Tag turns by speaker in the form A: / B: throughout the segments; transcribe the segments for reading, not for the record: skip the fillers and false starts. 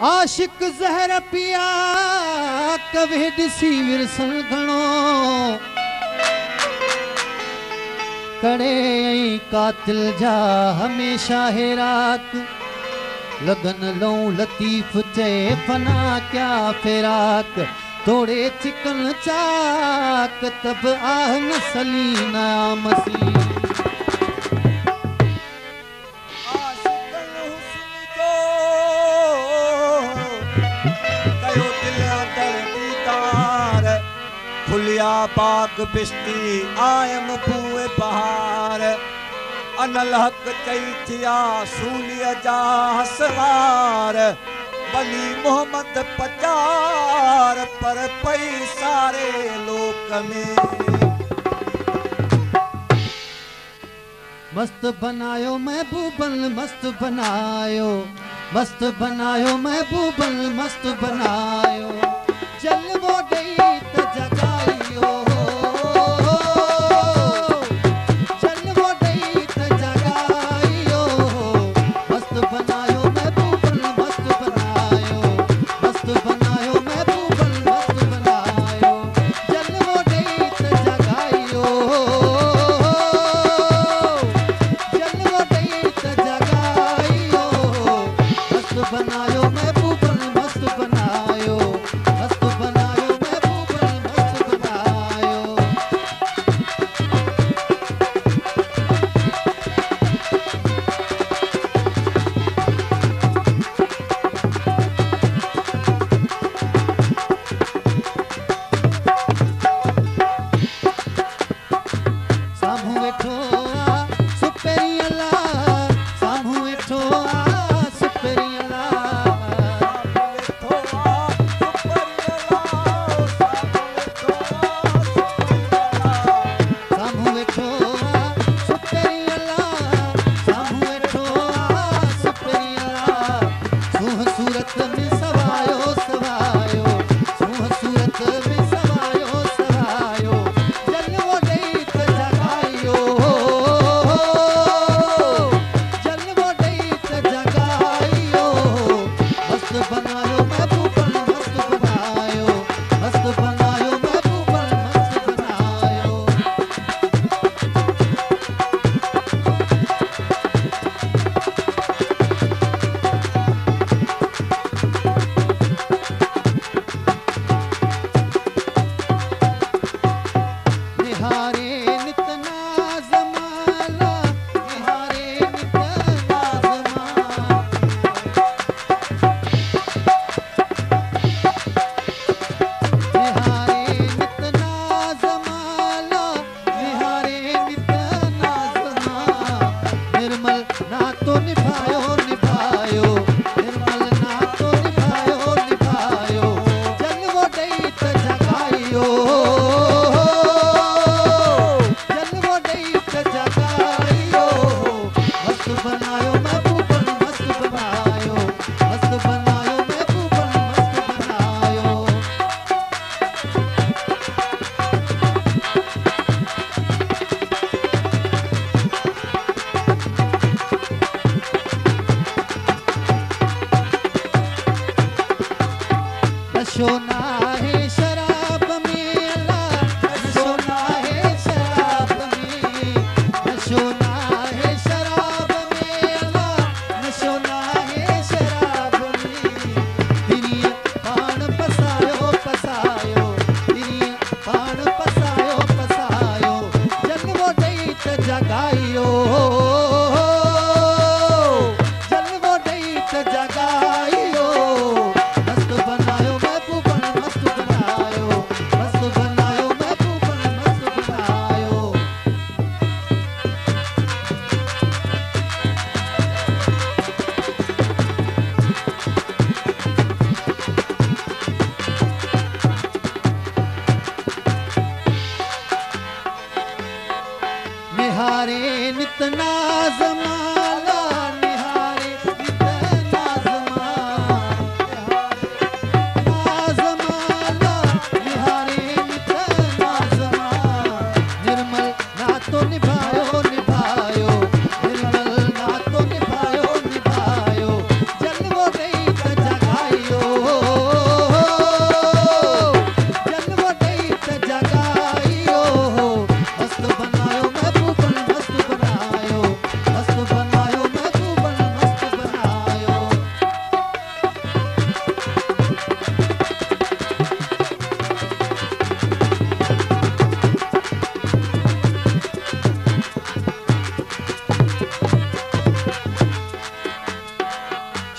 A: आशिक ज़हर पिया कवे दिसी विरसन घणो कड़े कातिल जा हमेशा हेराक लगन लो लतीफ चे फना क्या फिराक तोड़े चिकन चाक तब आह नसली ना मसी
B: खुलिया बाग बिस्ती आयम बुए बहार अनल हक चई थिया सूलिया जा हसवार बली मोहम्मद पचार पर पई सारे लोक में
A: मस्त बनायो महबूबन मस्त बनायो महबूबन मस्त बनायो जलवो दई त जगायो जलवो दई त जगायो मस्त बनायो महबूबन मस्त बनायो महबूबन मस्त बनायो जलवो दई त जगायो जलवो दई त जगायो मस्त बनायो महबूबन मस्त बनायो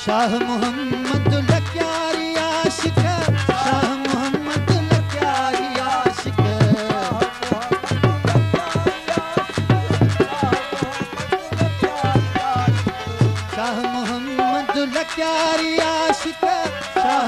A: शाह मोहम्मद लक्यारी आशिक, शाह मोहम्मद लक्यारी आशिक, शाह मोहम्मद लक्यारी आशिक, शाह